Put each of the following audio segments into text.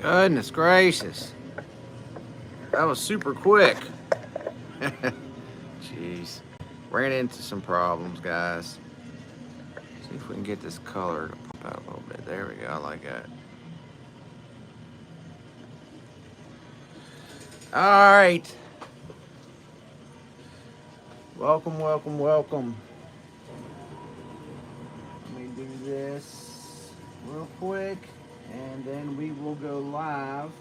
Goodness gracious. That was super quick. Jeez. Ran into some problems, guys. See if we can get this color to pop out a little bit. There we go. I like that. All right. Welcome, welcome, welcome. Let me do this real quick, and then we will go live.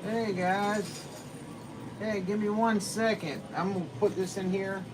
Hey guys. Hey, give me 1 second. I'm gonna put this in here.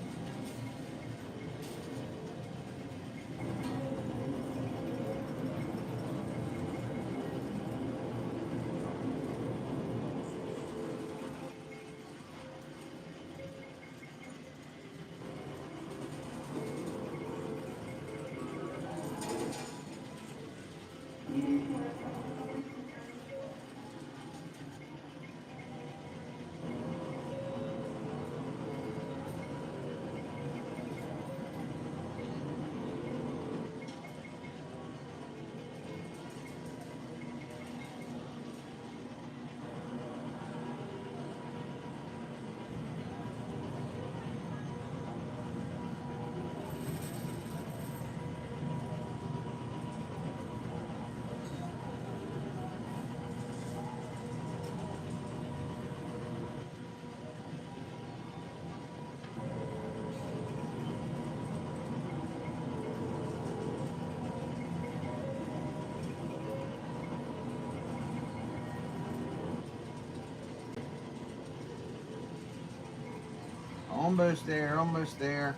Almost there, almost there.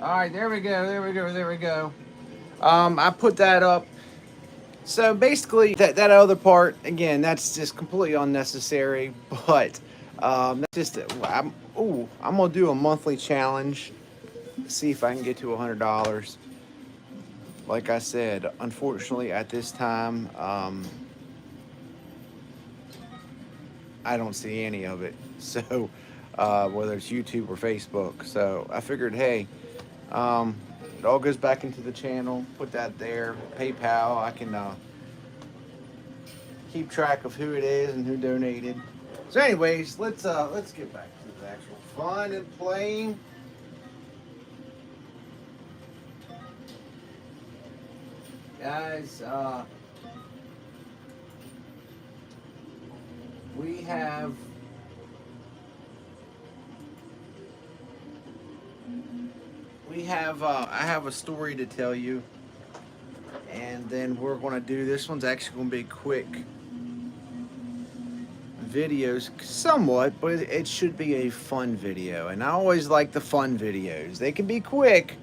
All right, there we go, there we go, there we go. I put that up. So basically, that other part again, that's just completely unnecessary. But that's just I'm gonna do a monthly challenge. See if I can get to $100. Like I said, unfortunately, at this time, I don't see any of it. So whether it's YouTube or Facebook, so I figured, hey, it all goes back into the channel. Put that there. PayPal. I can keep track of who it is and who donated. So, anyways, let's get back to the actual fun and playing. Guys, we have I have a story to tell you, and then we're going to do this one's actually going to be quick videos somewhat, but it should be a fun video, and I always like the fun videos. They can be quick.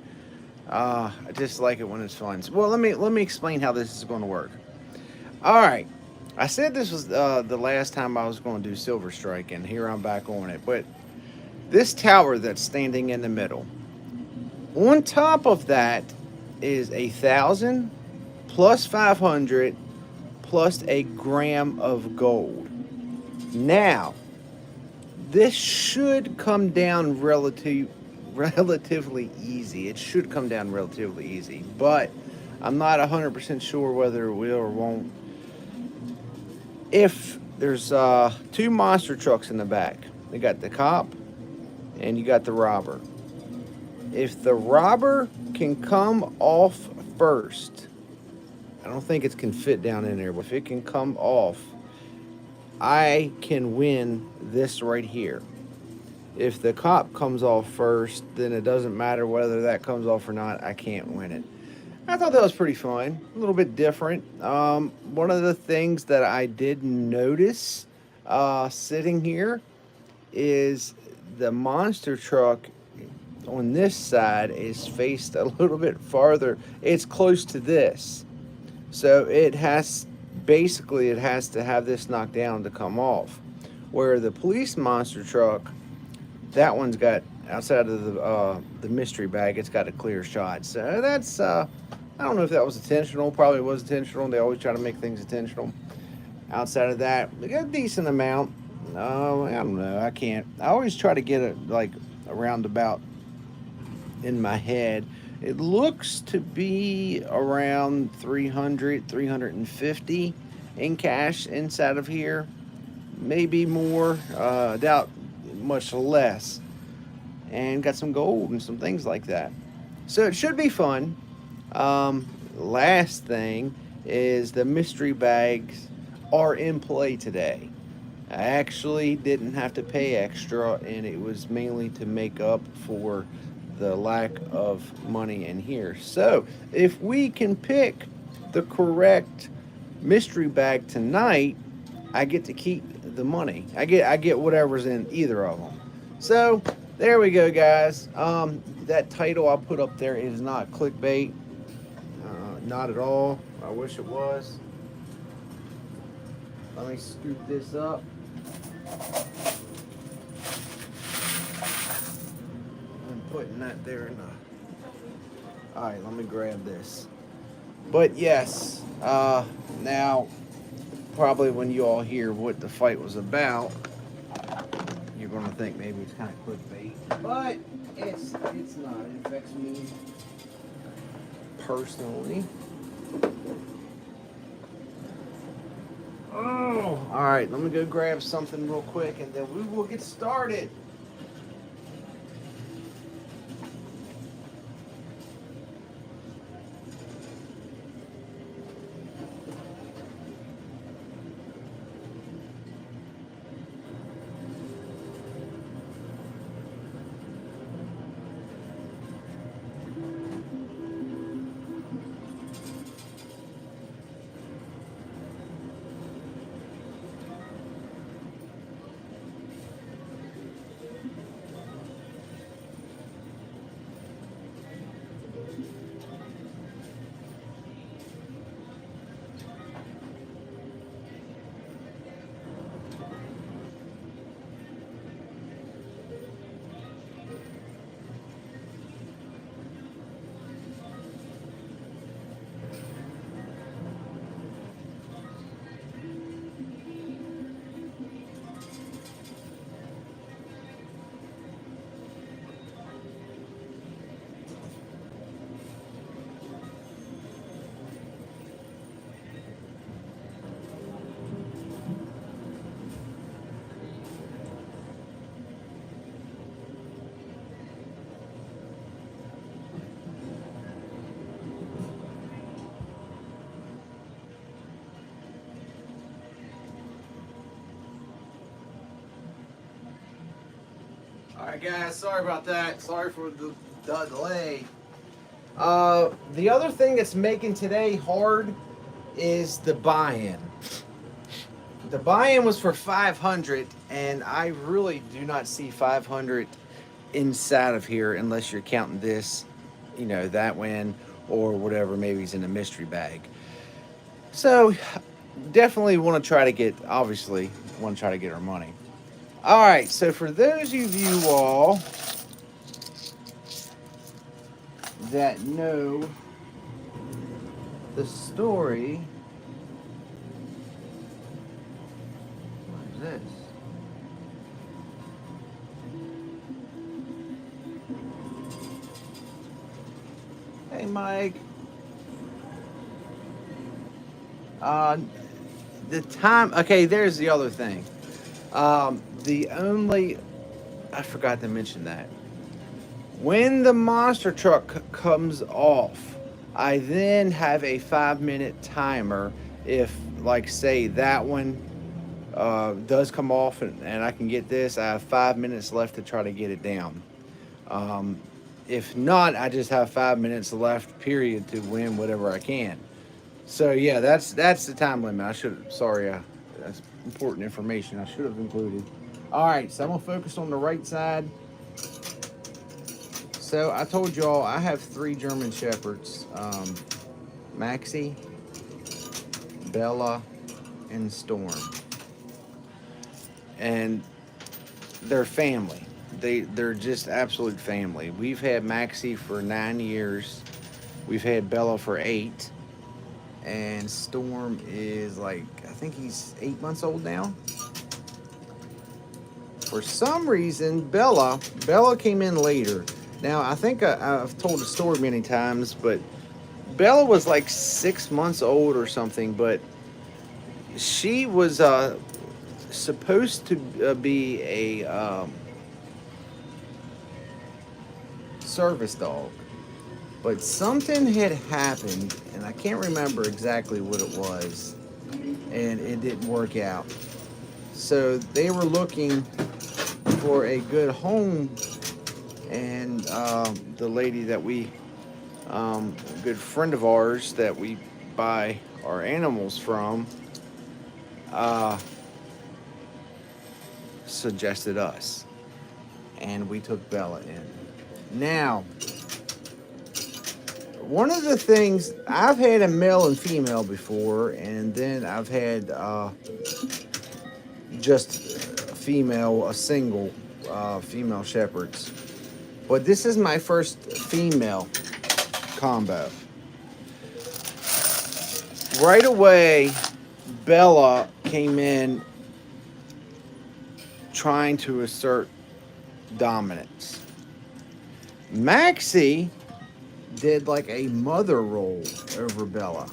I just like it when it's fun. So, well, let me explain how this is going to work. All right, I said this was the last time I was going to do silver strike, and here I'm back on it. But this tower that's standing in the middle, on top of that is 1,000 plus 500 plus a gram of gold. Now, this should come down relatively easy. It should come down relatively easy, but I'm not 100% sure whether it will or won't. If there's two monster trucks in the back, you got the cop and you got the robber. If the robber can come off first, I don't think it can fit down in there, but if it can come off, I can win this right here. If the cop comes off first, then it doesn't matter whether that comes off or not. I can't win it. I thought that was pretty fun, a little bit different. One of the things that I did notice sitting here is the monster truck on this side is faced a little bit farther. It's close to this. So it has to have this knocked down to come off. Where the police monster truck, that one's got outside of the mystery bag, it's got a clear shot. So that's I don't know if that was intentional. Probably was intentional. They always try to make things intentional. Outside of that, we got a decent amount. I don't know. I can't. I always try to get it like a roundabout in my head. It looks to be around 300, 350 in cash inside of here. Maybe more. Doubt much less. And got some gold and some things like that. So it should be fun. Last thing is the mystery bags are in play today. I actually didn't have to pay extra, and it was mainly to make up for the lack of money in here. So, if we can pick the correct mystery bag tonight, I get to keep the money. I get whatever's in either of them. So, there we go, guys. That title I put up there is not clickbait. Not at all. I wish it was. Let me scoop this up. I'm putting that there in the... Alright, let me grab this. But yes, now, probably when you all hear what the fight was about, you're going to think maybe it's kind of clickbait. But it's not. It affects me personally. Oh, all right. Let me go grab something real quick, and then we will get started. Alright guys, sorry about that. Sorry for the delay. The other thing that's making today hard is the buy-in. The buy-in was for 500, and I really do not see 500 inside of here unless you're counting this, that win or whatever maybe is in a mystery bag. So definitely want to try to get our money. All right, so for those of you all that know the story, what is this? Hey, Mike. The time. Okay, there's the other thing. I forgot to mention that. When the monster truck comes off, I then have a 5-minute timer. If, like, say that one does come off and I can get this, I have 5 minutes left to try to get it down. Um, if not, I just have 5 minutes left, period, to win whatever I can. So yeah, that's the time limit. I should sorry, that's important information. I should have included. All right, so I'm gonna focus on the right side. So I told y'all I have three German Shepherds, Maxie, Bella, and Storm, and they're family. They're just absolute family. We've had Maxie for 9 years. We've had Bella for 8, and Storm is like I think he's 8 months old now. For some reason, Bella came in later. Now I think I've told the story many times, but Bella was like 6 months old or something. But she was supposed to be a service dog, but something had happened, and I can't remember exactly what it was, and it didn't work out. So they were looking for a good home, and the lady that a good friend of ours that we buy our animals from, uh, suggested us, and we took Bella in. Now, one of the things, I've had a male and female before, and then I've had just a single female shepherds. But this is my first female combo. Right away, Bella came in trying to assert dominance. Maxie did like a mother role over Bella,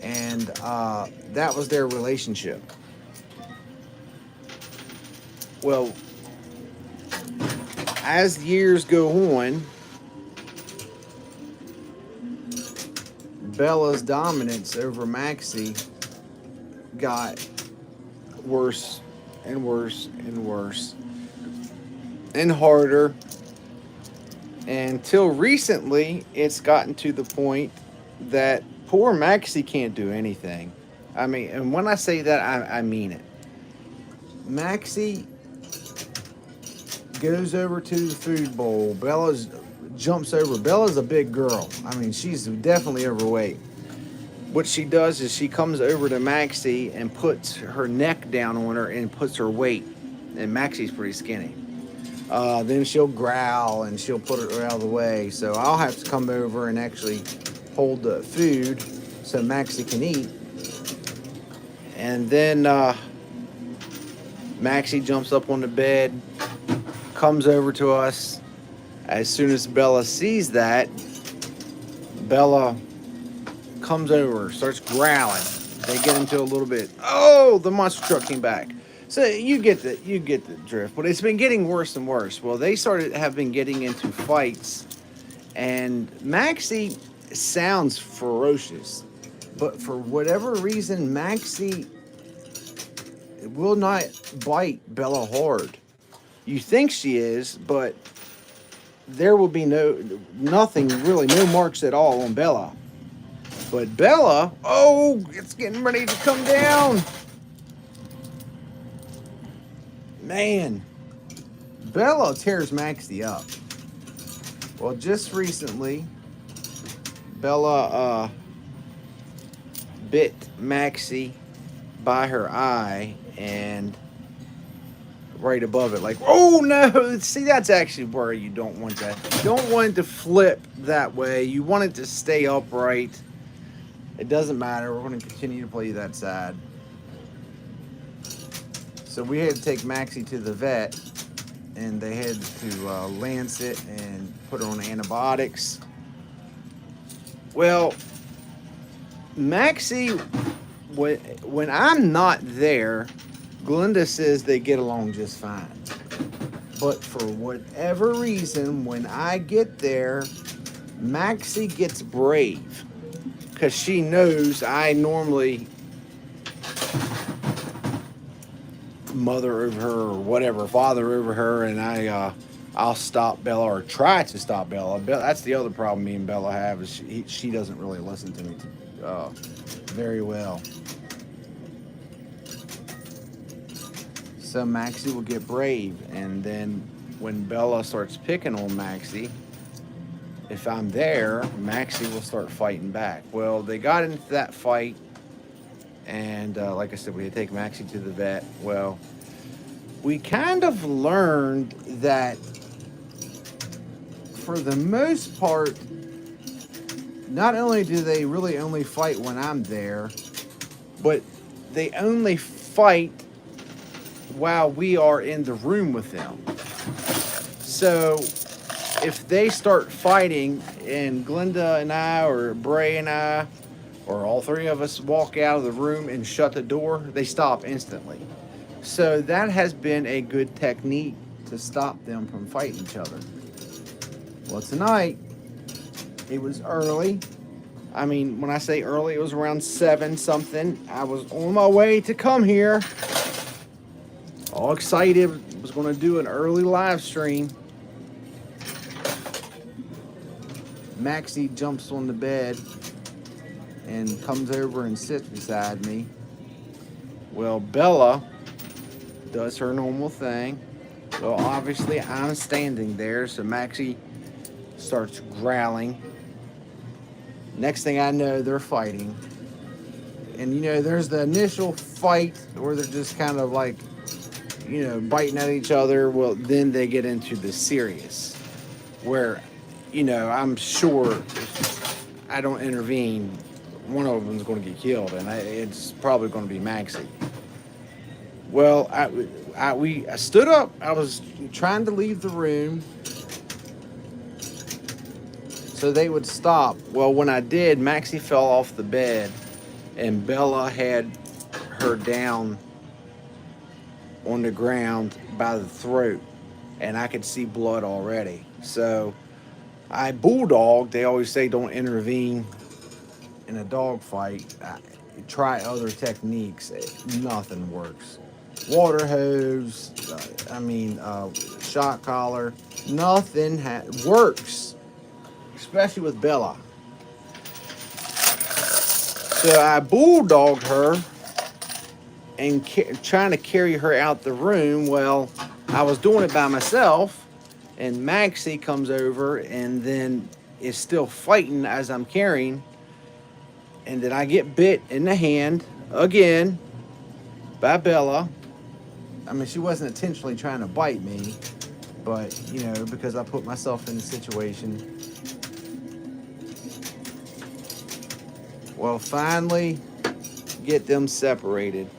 and that was their relationship. Well, as years go on, Bella's dominance over Maxie got worse and worse and worse and harder. Until recently, it's gotten to the point that poor Maxie can't do anything. I mean, and when I say that, I mean it. Maxie goes over to the food bowl. Jumps over. Bella's a big girl. I mean, she's definitely overweight. What she does is she comes over to Maxie and puts her neck down on her and puts her weight. And Maxie's pretty skinny. Then she'll growl and she'll put it out of the way. So I'll have to come over and actually hold the food so Maxie can eat. And then Maxie jumps up on the bed, comes over to us. As soon as Bella sees that, Bella comes over, starts growling. They get into a little bit. Oh, the monster truck came back. So you get the drift, but it's been getting worse and worse. Well, they have been getting into fights, and Maxie sounds ferocious, but for whatever reason, Maxie will not bite Bella hard. You think she is, but there will be nothing really, no marks at all on Bella. But Bella, oh, it's getting ready to come down. Man, Bella tears Maxie up. Well, just recently, Bella bit Maxie by her eye and right above it. Like, oh no! See, that's actually where you don't want that. You don't want it to flip that way. You want it to stay upright. It doesn't matter. We're going to continue to play that side. So we had to take Maxie to the vet, and they had to lance it and put her on antibiotics. Well, Maxie, when I'm not there, Glenda says they get along just fine. But for whatever reason, when I get there, Maxie gets brave. Because she knows I normally mother over her or whatever, father over her, and I'll stop Bella or try to stop Bella. That's the other problem me and Bella have is she doesn't really listen to me very well. So Maxie will get brave, and then when Bella starts picking on Maxie, if I'm there, Maxie will start fighting back. Well, they got into that fight, and like I said, we had to take Maxie to the vet. Well, we kind of learned that for the most part, not only do they really only fight when I'm there, but they only fight while we are in the room with them. So if they start fighting and Glenda and I or Bray and I or all three of us walk out of the room and shut the door, they stop instantly. So that has been a good technique to stop them from fighting each other. Well, tonight, it was early. I mean, when I say early, it was around 7 something. I was on my way to come here. All excited. Was going to do an early live stream. Maxie jumps on the bed and comes over and sits beside me. Well, Bella does her normal thing. Well, obviously, I'm standing there, so Maxie starts growling. Next thing I know, they're fighting. And, you know, there's the initial fight where they're just kind of like, you know, biting at each other. Well, then they get into the serious, where, you know, I'm sure if I don't intervene, one of them's going to get killed, and it's probably going to be Maxie. Well, I stood up. I was trying to leave the room so they would stop. Well, when I did, Maxie fell off the bed, and Bella had her down on the ground by the throat, and I could see blood already. So I bulldogged. They always say don't intervene in a dog fight. Try other techniques. Nothing works. Water hose, shock collar, nothing works, especially with Bella. So I bulldogged her and trying to carry her out the room. Well, I was doing it by myself, and Maxie comes over and then is still fighting as I'm carrying, and then I get bit in the hand again by Bella. I mean, she wasn't intentionally trying to bite me, but, you know, because I put myself in the situation. Well, finally get them separated.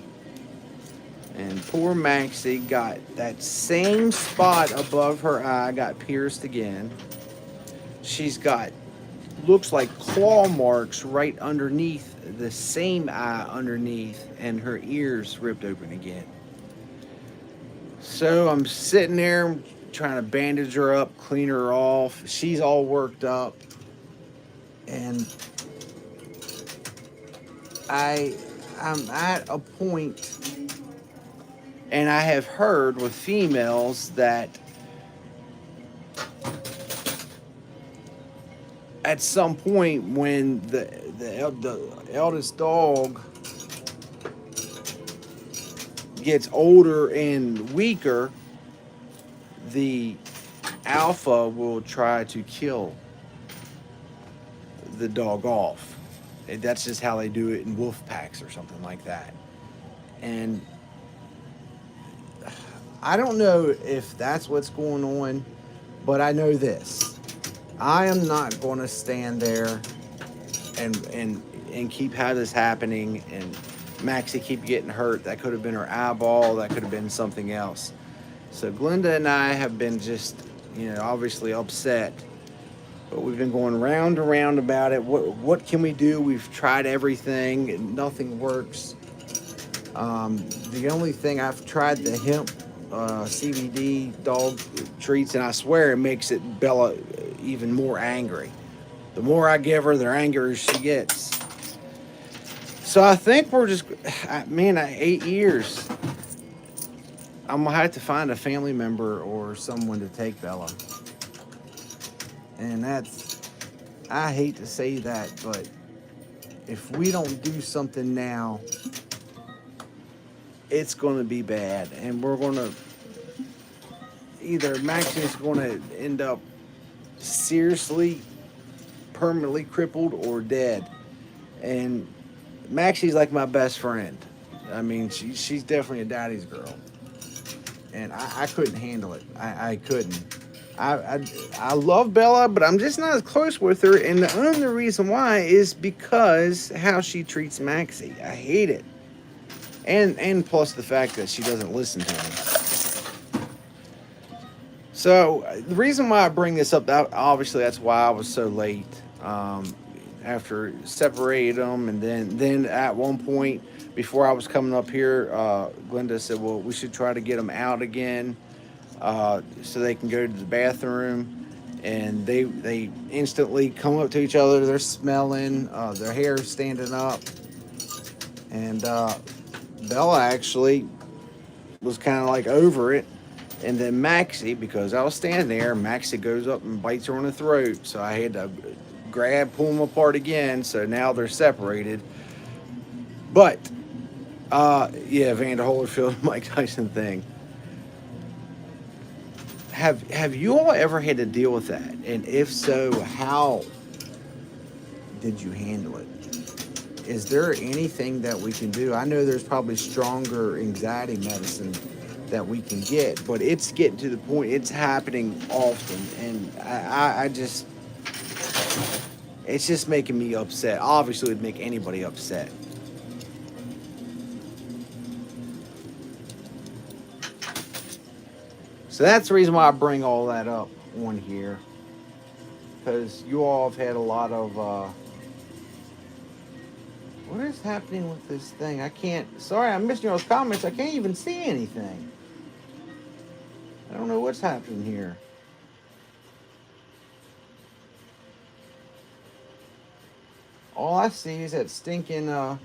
And poor Maxie got that same spot above her eye, got pierced again. She's got, looks like claw marks right underneath the same eye underneath, and her ears ripped open again. So I'm sitting there trying to bandage her up, clean her off. She's all worked up. And I'm at a point, and I have heard with females that at some point when the eldest dog gets older and weaker, the alpha will try to kill the dog off. That's just how they do it in wolf packs or something like that. And I don't know if that's what's going on, but I know this. I am not going to stand there and keep how this happening and Maxie keep getting hurt. That could have been her eyeball. That could have been something else. So Glenda and I have been just, you know, obviously upset. But we've been going round and round about it. What can we do? We've tried everything and nothing works. The only thing I've tried the hemp CBD dog treats, and I swear it makes Bella even more angry. The more I give her, the angrier she gets. So I think we're just, 8 years. I'm gonna have to find a family member or someone to take Bella. And that's, I hate to say that, but if we don't do something now, it's gonna be bad, and we're gonna either Maxine's gonna end up seriously, permanently crippled or dead. And Maxie's like my best friend. I mean, she's definitely a daddy's girl, and I couldn't handle it. I couldn't. I love Bella, but I'm just not as close with her, and the only reason why is because how she treats Maxie. I hate it, and plus the fact that she doesn't listen to me. So the reason why I bring this up, that obviously that's why I was so late. After separated them, and then at one point before I was coming up here, Glenda said, "Well, we should try to get them out again, so they can go to the bathroom." And they instantly come up to each other. They're smelling, their hair's standing up, and Bella actually was kind of like over it. And then Maxie, because I was standing there, Maxie goes up and bites her on the throat. So I had to pull them apart again. So now they're separated. But, yeah, Vander Holyfield, Mike Tyson thing. Have you all ever had to deal with that? And if so, how did you handle it? Is there anything that we can do? I know there's probably stronger anxiety medicine that we can get, but it's getting to the point, it's happening often, and I just, it's just making me upset. Obviously, it would make anybody upset. So that's the reason why I bring all that up on here, because you all have had a lot of, what is happening with this thing? I can't, sorry, I'm missing y'all's comments. I can't even see anything. I don't know what's happening here. All I see is that stinking, oh,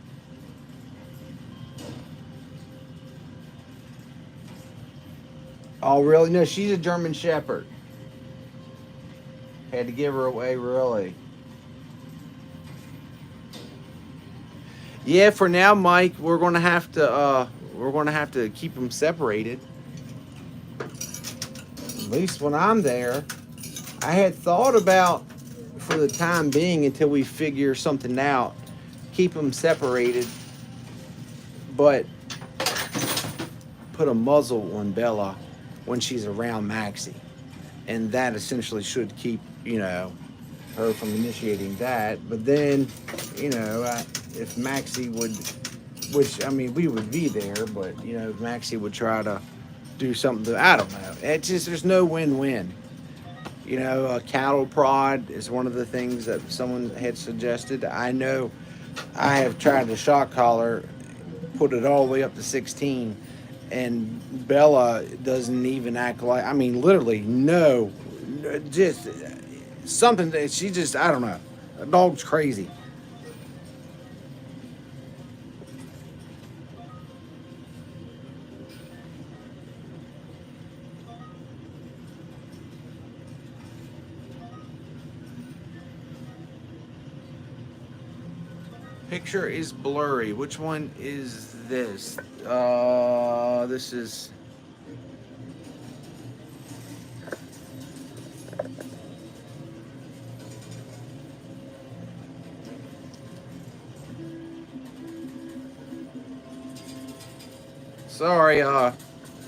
really? No, she's a German Shepherd. Had to give her away, really. Yeah, for now, Mike, we're gonna have to keep them separated. At least when I'm there. I had thought about, for the time being, until we figure something out, keep them separated, but put a muzzle on Bella when she's around Maxie. And that essentially should keep, her from initiating that. But then, if Maxie would, which, I mean, we would be there, but, if Maxie would try to do something, I don't know. It's just, there's no win-win. Cattle prod is one of the things that someone had suggested. I know I have tried to shock collar, put it all the way up to 16, and Bella doesn't even act like, I mean, literally, no, just something that she just, I don't know. The dog's crazy. Picture is blurry. Which one is this? This is...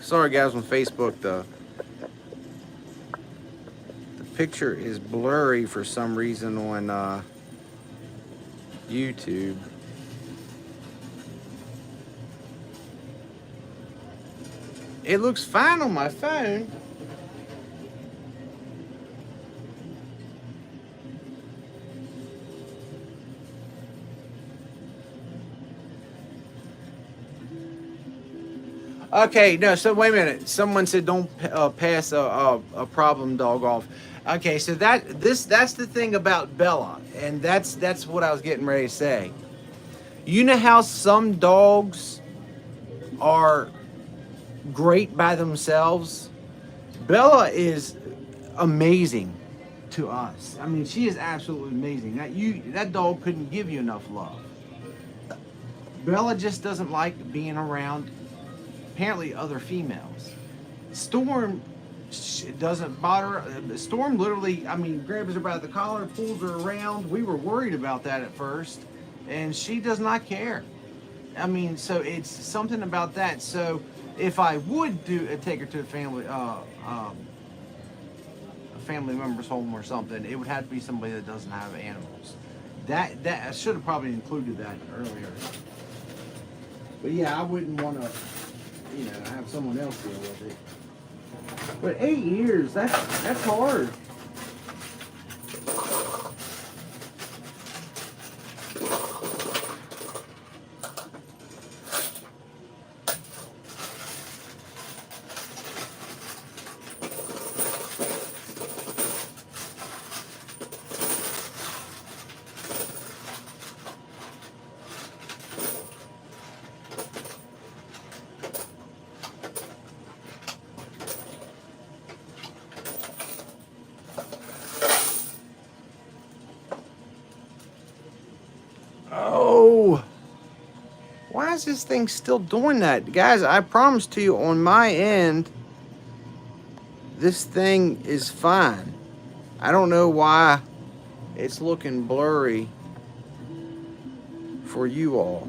Sorry guys on Facebook, the picture is blurry for some reason on YouTube. It looks fine on my phone. Okay, no, so wait a minute. Someone said don't pass a problem dog off. Okay, so that's the thing about Bella, and that's what I was getting ready to say. You know how some dogs are great by themselves. Bella is amazing to us. I mean, she is absolutely amazing. That dog couldn't give you enough love. Bella just doesn't like being around apparently other females. Storm it doesn't bother her. Storm literally, I mean, grabs her by the collar, pulls her around. We were worried about that at first, and she does not care. I mean, so it's something about that. So if I would take her to a family member's home or something, it would have to be somebody that doesn't have animals. That I should have probably included that earlier. But yeah, I wouldn't want to, have someone else deal with it. But 8 years, that's hard. Oh, why is this thing still doing that? Guys, I promise to you on my end, this thing is fine. I don't know why it's looking blurry for you all.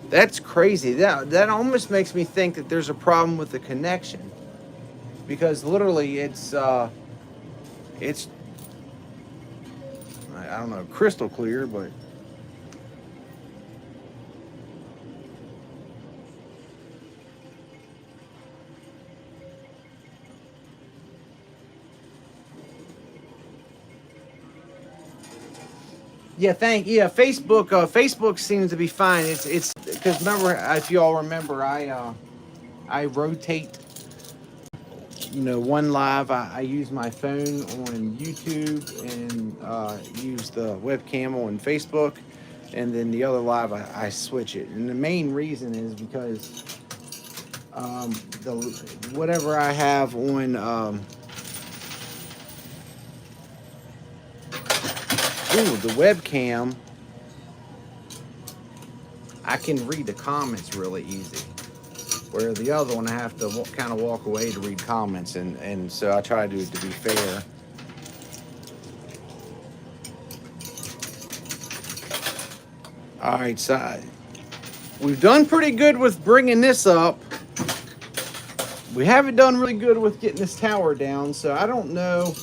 That's crazy. That almost makes me think that there's a problem with the connection. Because literally it's I don't know, crystal clear, but Facebook seems to be fine. It's because remember, if you all remember, I rotate. One live, I use my phone on YouTube and use the webcam on Facebook, and then the other live I switch it. And the main reason is because whatever I have on the webcam, I can read the comments really easy. Where the other one, I have to kind of walk away to read comments, and so I try to do it to be fair. All right, so we've done pretty good with bringing this up. We haven't done really good with getting this tower down, so I don't know.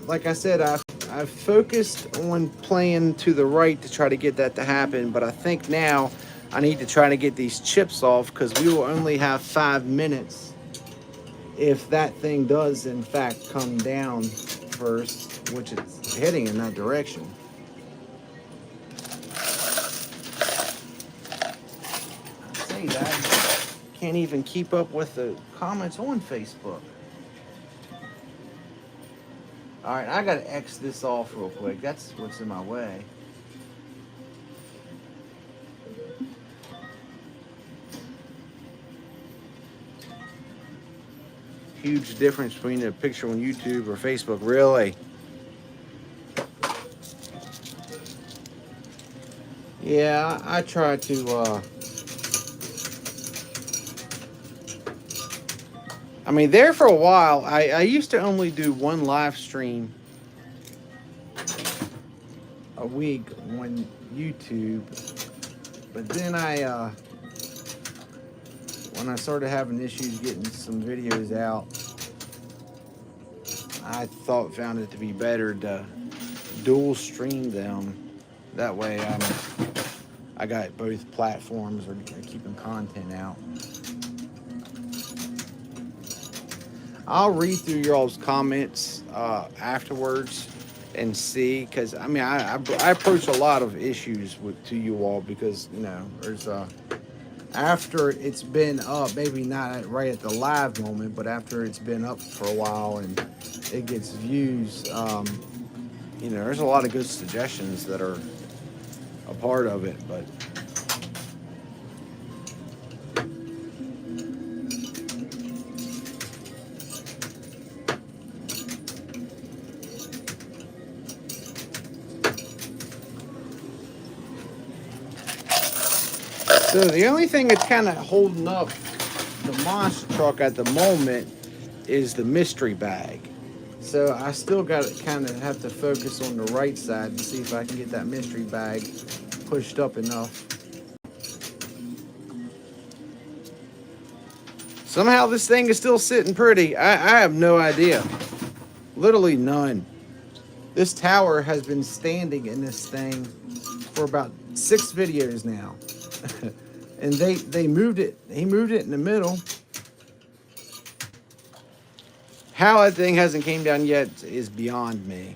Like I said, I've focused on playing to the right to try to get that to happen, but I think now I need to try to get these chips off because we will only have 5 minutes if that thing does in fact come down first, which it's heading in that direction. I say that, can't even keep up with the comments on Facebook. All right, I gotta X this off real quick. That's what's in my way. Huge difference between a picture on YouTube or Facebook, really. Yeah, I try to, I mean, there for a while, I used to only do one live stream a week on YouTube, but then when I started having issues getting some videos out, I found it to be better to dual stream them. That way I got both platforms are keeping content out. I'll read through y'all's comments afterwards and see, because I mean I approach a lot of issues to you all because there's after it's been up, maybe not right at the live moment, but after it's been up for a while and it gets views, You know, there's a lot of good suggestions that are a part of it, but so the only thing that's kind of holding up the monster truck at the moment is the mystery bag. So I still got to kind of have to focus on the right side to see if I can get that mystery bag pushed up enough. Somehow this thing is still sitting pretty. I have no idea. Literally none. This tower has been standing in this thing for about 6 videos now. And they moved it. He moved it in the middle. How that thing hasn't came down yet is beyond me.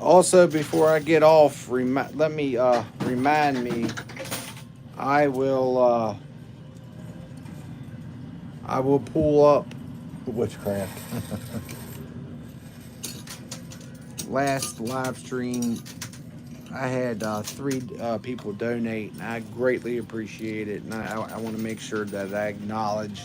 Also, before I get off, let me remind me. I will pull up witchcraft. Last live stream, I had 3 people donate, and I greatly appreciate it. And I want to make sure that I acknowledge.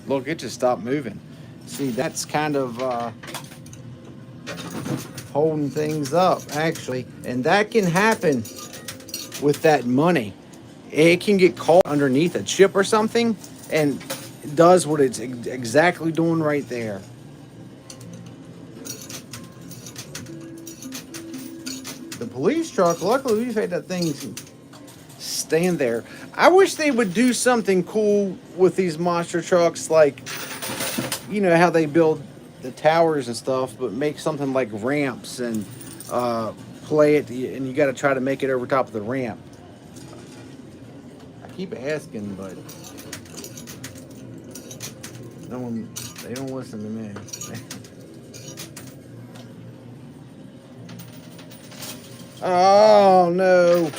Look, it just stopped moving. See, that's kind of holding things up, actually. And that can happen with that money. It can get caught underneath a chip or something, and it does what it's exactly doing right there. The police truck, luckily we've had that thing stand there. I wish they would do something cool with these monster trucks, like, you know how they build the towers and stuff, but make something like ramps and play it, and you got to try to make it over top of the ramp. I keep asking, but no one, they don't listen to me. Oh no.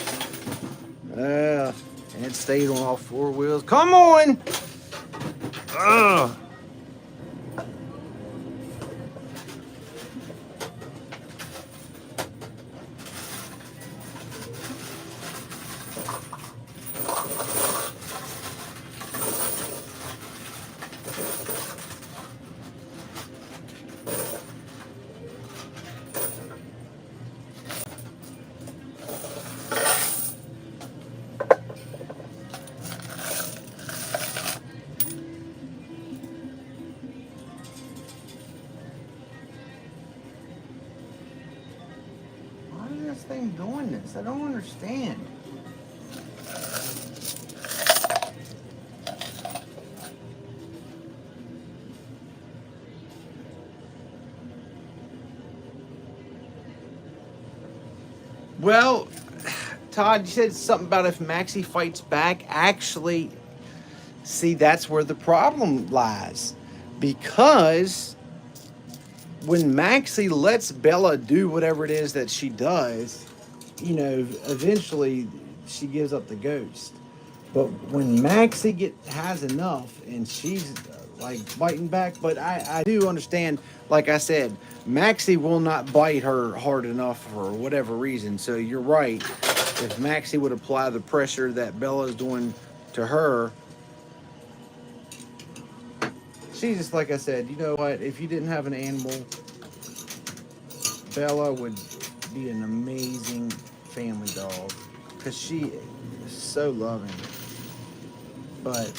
And it stayed on all 4 wheels. Come on! Ugh. This thing doing this? I don't understand. Well, Todd, you said something about if Maxie fights back. Actually, see, that's where the problem lies. Because when Maxie lets Bella do whatever it is that she does, you know, eventually she gives up the ghost. But when Maxie has enough and she's like biting back, but I do understand, like I said, Maxie will not bite her hard enough for whatever reason. So you're right. If Maxie would apply the pressure that Bella's doing to her, she just, like I said, you know what? If you didn't have an animal, Bella would be an amazing family dog because she is so loving. But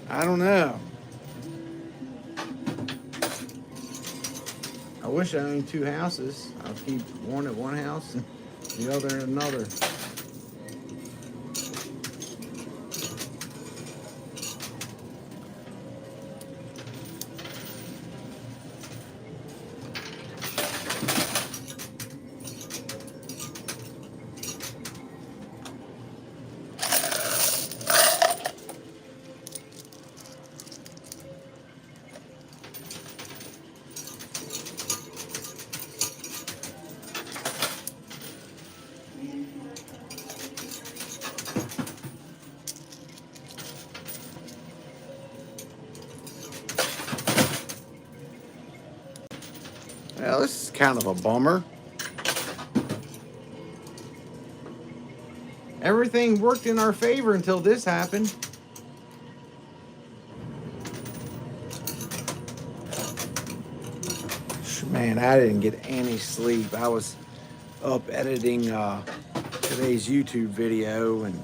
I don't know. I wish I owned two houses. I'll keep one at one house and the other at another. Well, this is kind of a bummer. Everything worked in our favor until this happened. Man, I didn't get any sleep. I was up editing today's YouTube video, and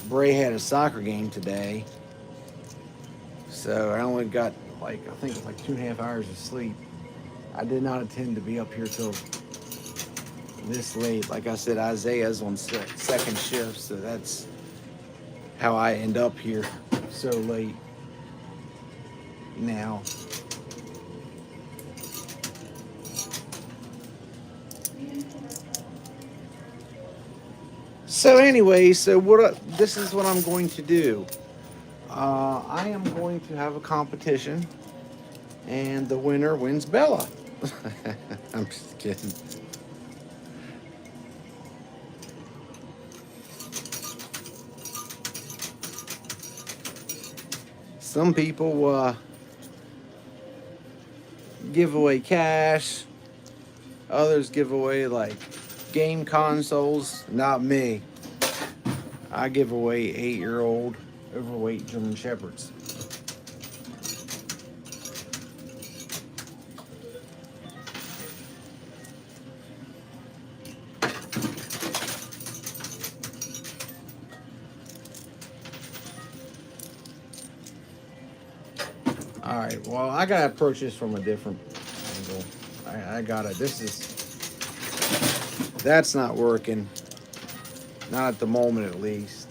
Bray had a soccer game today. So I only got I think it's like 2.5 hours of sleep. I did not intend to be up here till this late. Like I said, Isaiah's on second shift, so that's how I end up here so late now. So anyway, this is what I'm going to do. I am going to have a competition, and the winner wins Bella. I'm just kidding. Some people give away cash. Others give away like game consoles. Not me. I give away 8-year-old overweight German Shepherds. All right, well, I gotta approach this from a different angle. That's not working. Not at the moment, at least.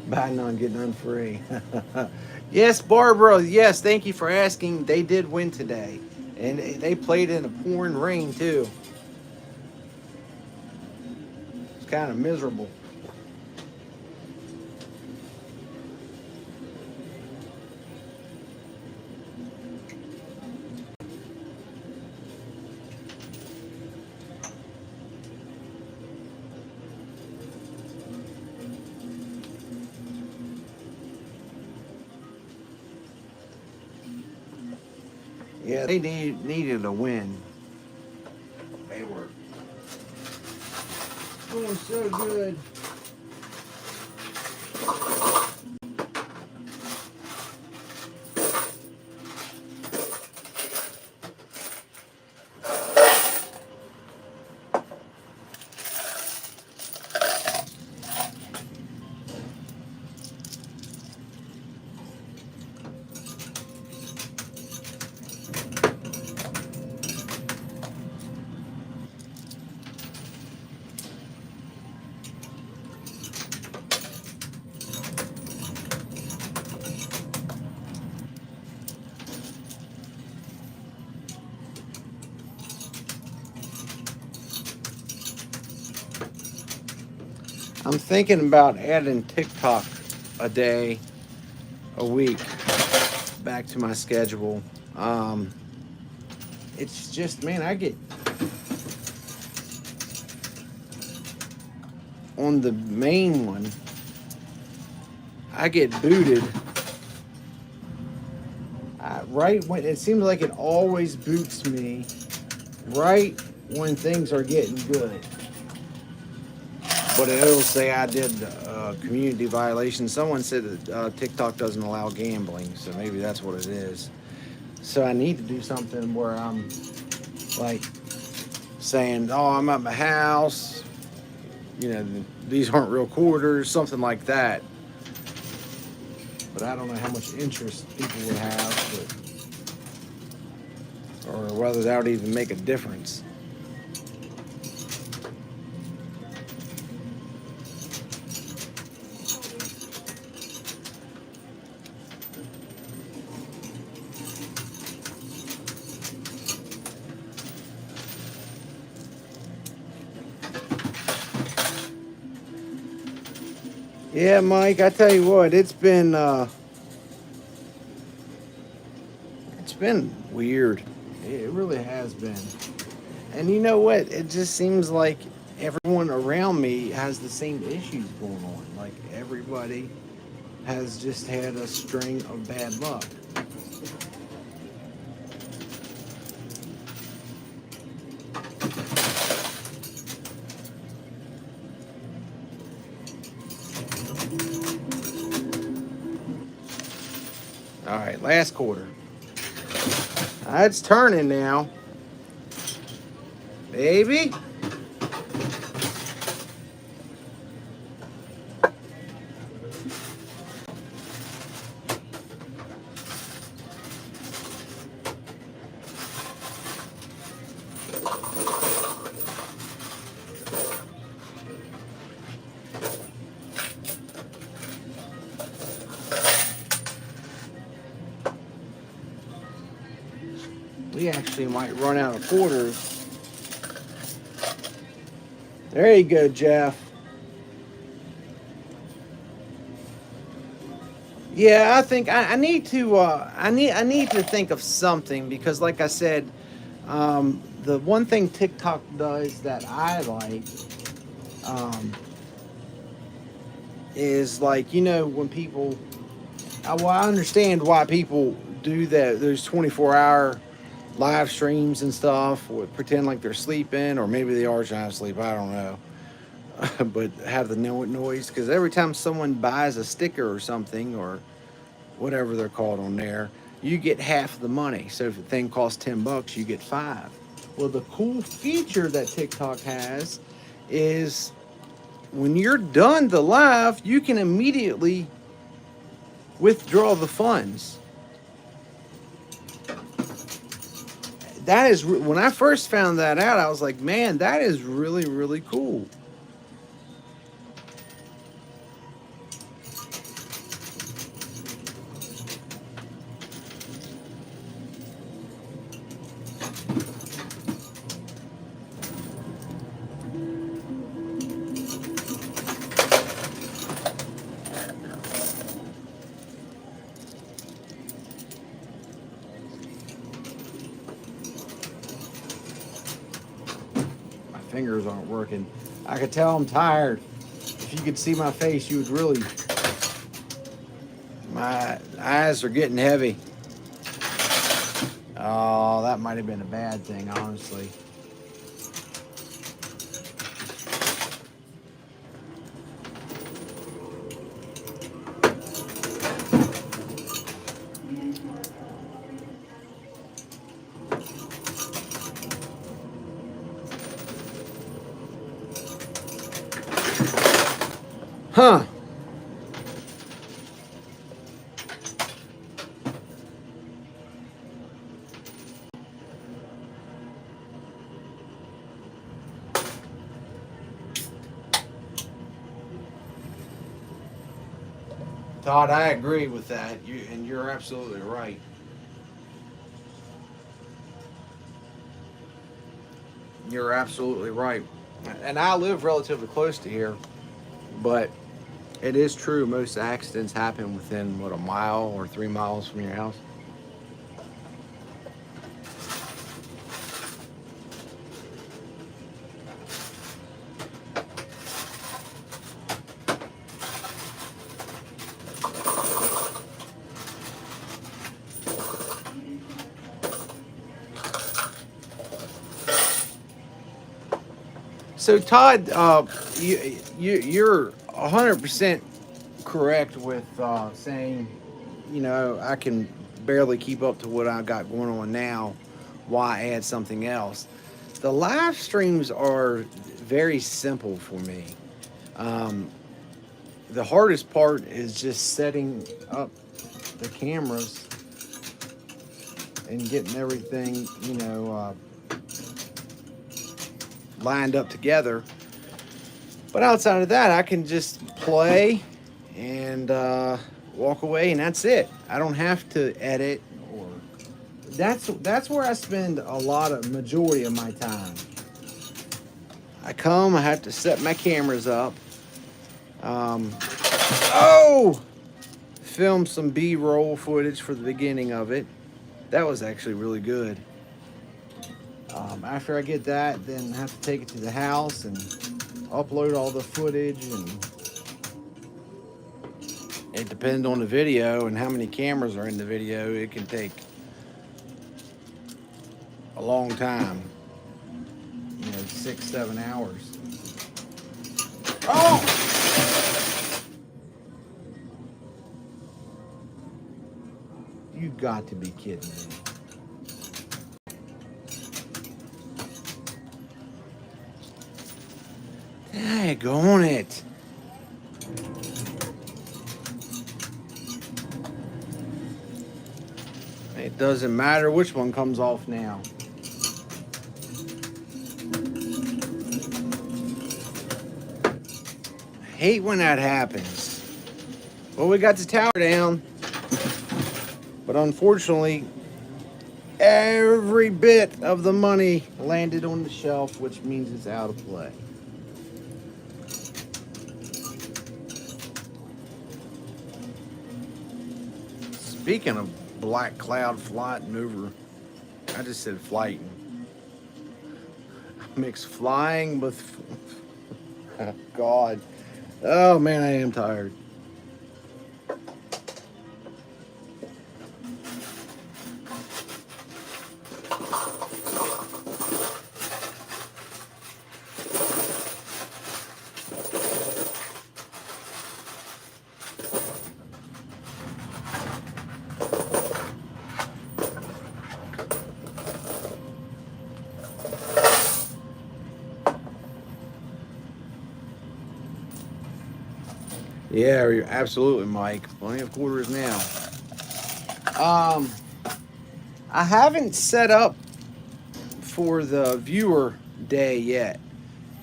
Buy none, get none free. Yes, Barbara. Yes, thank you for asking. They did win today, and they played in a pouring rain too. It's kind of miserable. Yeah, they needed a win. They were doing so good. I'm thinking about adding TikTok a day, a week back to my schedule. Um, it's just, man, I get on the main one, I get booted right when it seems like it always boots me right when things are getting good. But it'll say I did community violation. Someone said that TikTok doesn't allow gambling, so maybe that's what it is. So I need to do something where I'm like saying, "Oh, I'm at my house. You know, these aren't real quarters," something like that. But I don't know how much interest people would have, or whether that would even make a difference. Yeah, Mike, I tell you what, it's been weird. It really has been. And you know what? It just seems like everyone around me has the same issues going on. Like everybody has just had a string of bad luck. All right, last quarter. It's turning now, baby. We actually might run out of quarters. There you go, Jeff. Yeah, I think I need to. I need to think of something because, like I said, the one thing TikTok does that I like is like when people. Well, I understand why people do that. There's 24-hour live streams and stuff. Or pretend like they're sleeping, or maybe they are trying to sleep. I don't know. But have the noise because every time someone buys a sticker or something or whatever they're called on there, you get half the money. So if the thing costs $10, you get five. Well, the cool feature that TikTok has is when you're done the live, you can immediately withdraw the funds. That is when I first found that out, I was like, man, that is really, really cool. My fingers aren't working. I could tell I'm tired. If you could see my face, you would really. My eyes are getting heavy. Oh, that might have been a bad thing, honestly. Huh. Todd, I agree with that. You're absolutely right. You're absolutely right. And I live relatively close to here, But it is true, most accidents happen within, what, a mile or 3 miles from your house? So Todd, you're 100% correct with saying, I can barely keep up to what I got going on now. Why add something else? The live streams are very simple for me. Um, the hardest part is just setting up the cameras and getting everything, lined up together. But outside of that, I can just play and walk away, and that's it. I don't have to edit, or that's where I spend a lot of majority of my time. I have to set my cameras up. Um, oh, film some B-roll footage for the beginning of it. That was actually really good. After I get that, then I have to take it to the house and upload all the footage, and it depends on the video and how many cameras are in the video. It can take a long time, 6-7 hours. Oh, you got to be kidding me. Daggone it. It doesn't matter which one comes off now. I hate when that happens. Well, we got the tower down, but unfortunately, every bit of the money landed on the shelf, which means it's out of play. Speaking of black cloud flying over, I just said flighting. Mixed flying with God. Oh man, I am tired. Yeah, absolutely, Mike. Plenty of quarters now. I haven't set up for the viewer day yet.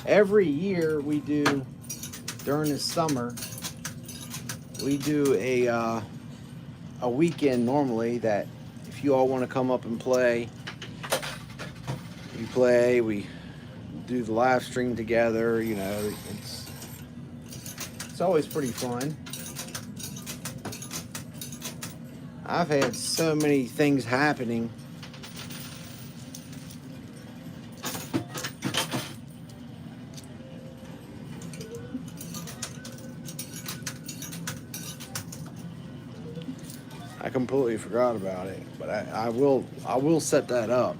Every year we do, during the summer, we do a weekend normally that if you all want to come up and play, we do the live stream together. It's always pretty fun. I've had so many things happening. I completely forgot about it, but I will set that up.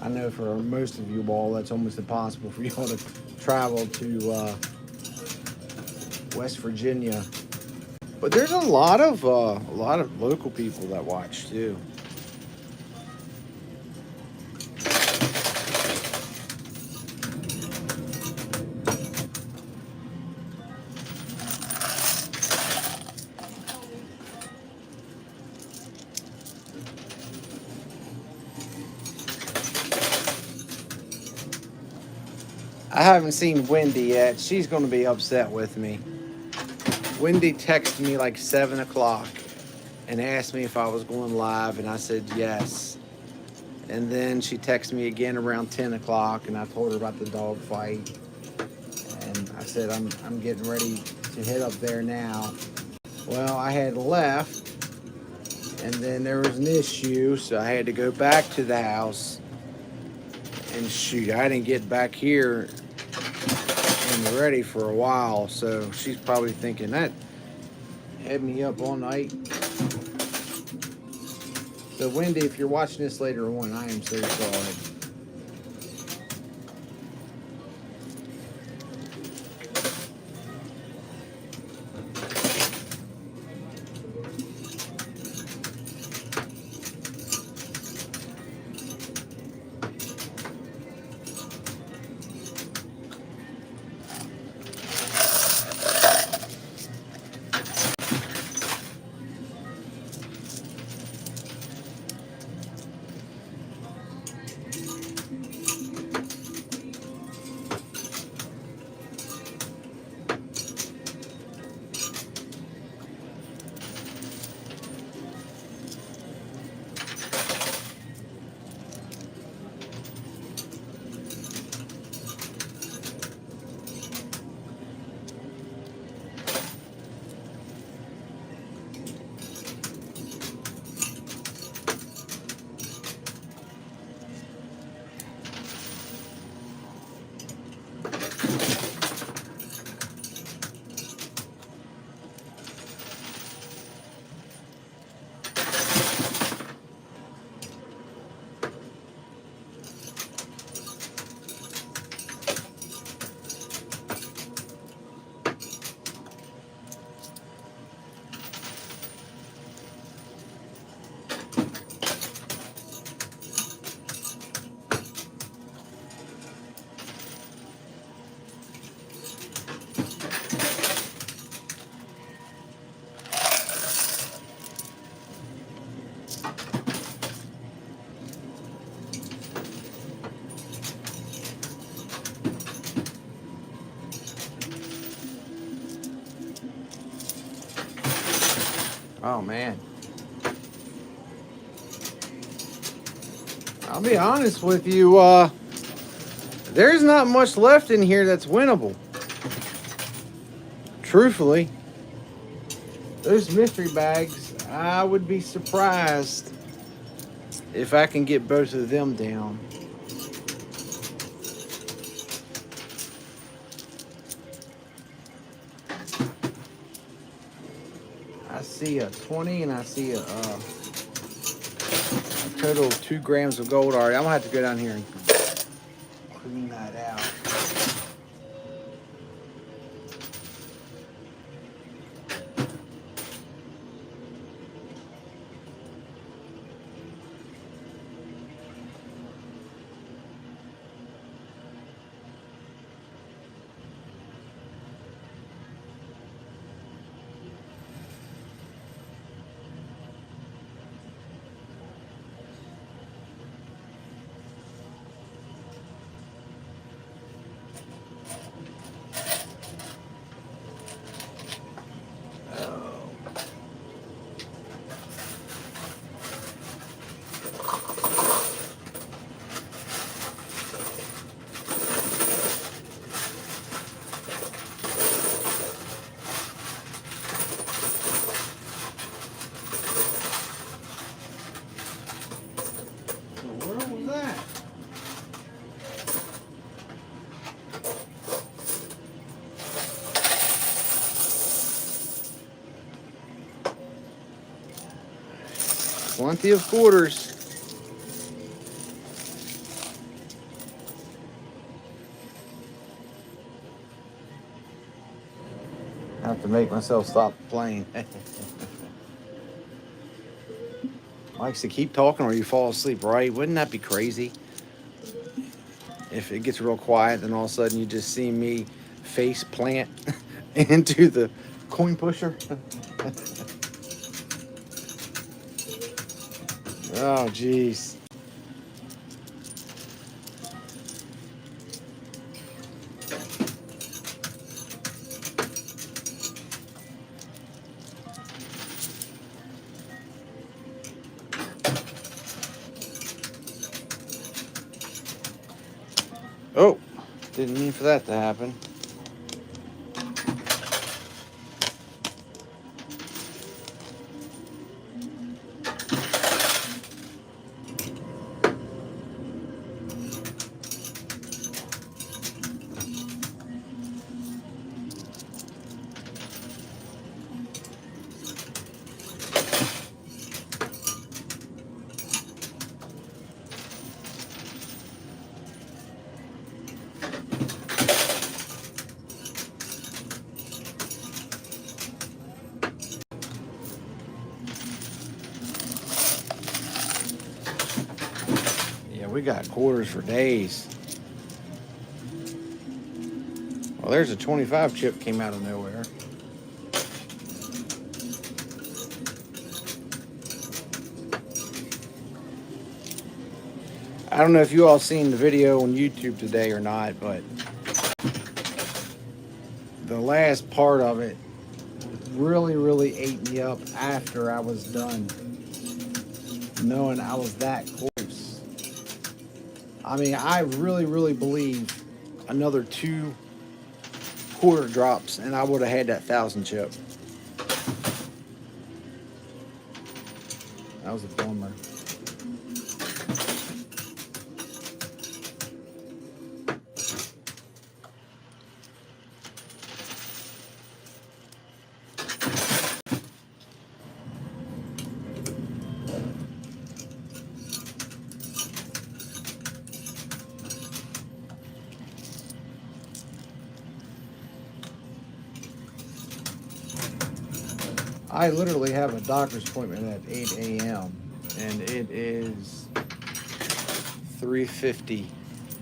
I know for most of you all, that's almost impossible for you all to travel to West Virginia, but there's a lot of local people that watch too. I haven't seen Wendy yet. She's going to be upset with me. Wendy texted me like 7 o'clock and asked me if I was going live, and I said yes. And then she texted me again around 10 o'clock, and I told her about the dog fight. And I said I'm getting ready to head up there now. Well, I had left, and then there was an issue, so I had to go back to the house. And shoot, I didn't get back here and ready for a while, so she's probably thinking that had me up all night. So Wendy, if you're watching this later on, I am so sorry. Oh man. I'll be honest with you, there's not much left in here that's winnable. Truthfully. Those mystery bags, I would be surprised if I can get both of them down. I see a 20 and I see a total of 2 grams of gold already. I'm gonna have to go down here and clean that out. Plenty of quarters. I have to make myself stop playing. Likes to keep talking or you fall asleep, right? Wouldn't that be crazy? If it gets real quiet, then all of a sudden you just see me face plant into the coin pusher. Oh, jeez. Oh, didn't mean for that to happen. we got quarters for days. Well, there's a 25 chip came out of nowhere. I don't know if you all seen the video on YouTube today or not, but the last part of it really ate me up after I was done, knowing I was that close. I mean, I really believe another 2 quarter drops and I would have had that 1,000 chip. That was a bummer. I literally have a doctor's appointment at 8 a.m. and it is 3:50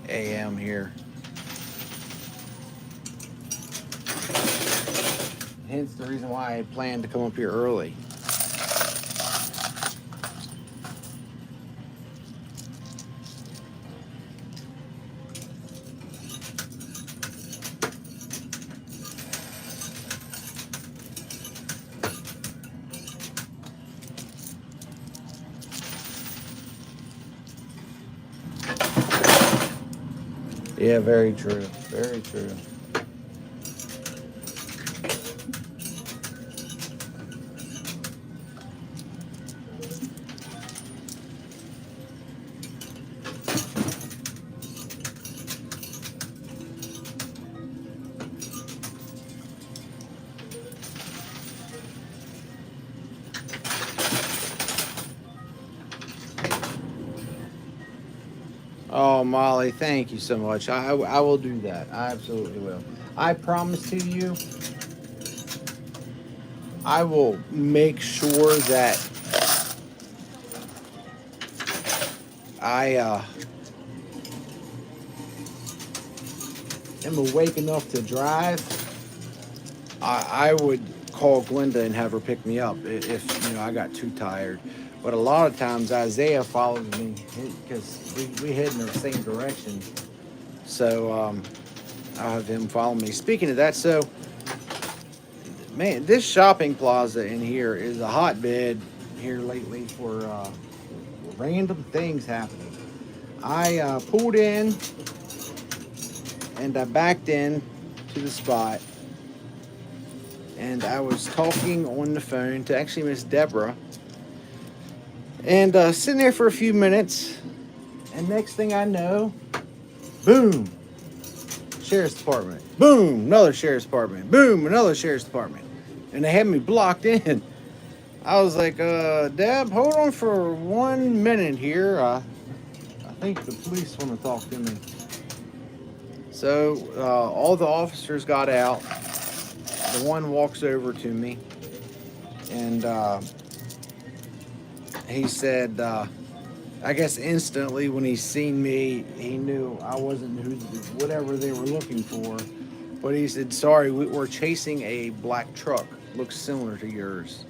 a.m. here. Hence the reason why I planned to come up here early. Yeah, very true. Very true. Oh, Molly, thank you so much. I will do that. I absolutely will. I promise to you, I will make sure that I am awake enough to drive. I would call Glenda and have her pick me up if I got too tired. But a lot of times Isaiah follows me because we head in the same direction. So I'll have him follow me. Speaking of that, so man, this shopping plaza in here is a hotbed here lately for random things happening. I pulled in and I backed in to the spot, and I was talking on the phone to actually Miss Deborah, and sitting there for a few minutes, and next thing I know, boom, sheriff's department, boom, another sheriff's department, boom, another sheriff's department, and they had me blocked in. I was like, Deb, hold on for 1 minute here. I think the police want to talk to me. So all the officers got out. The one walks over to me, and he said, I guess instantly when he seen me, he knew I wasn't whatever they were looking for. But he said, sorry, we're chasing a black truck. Looks similar to yours.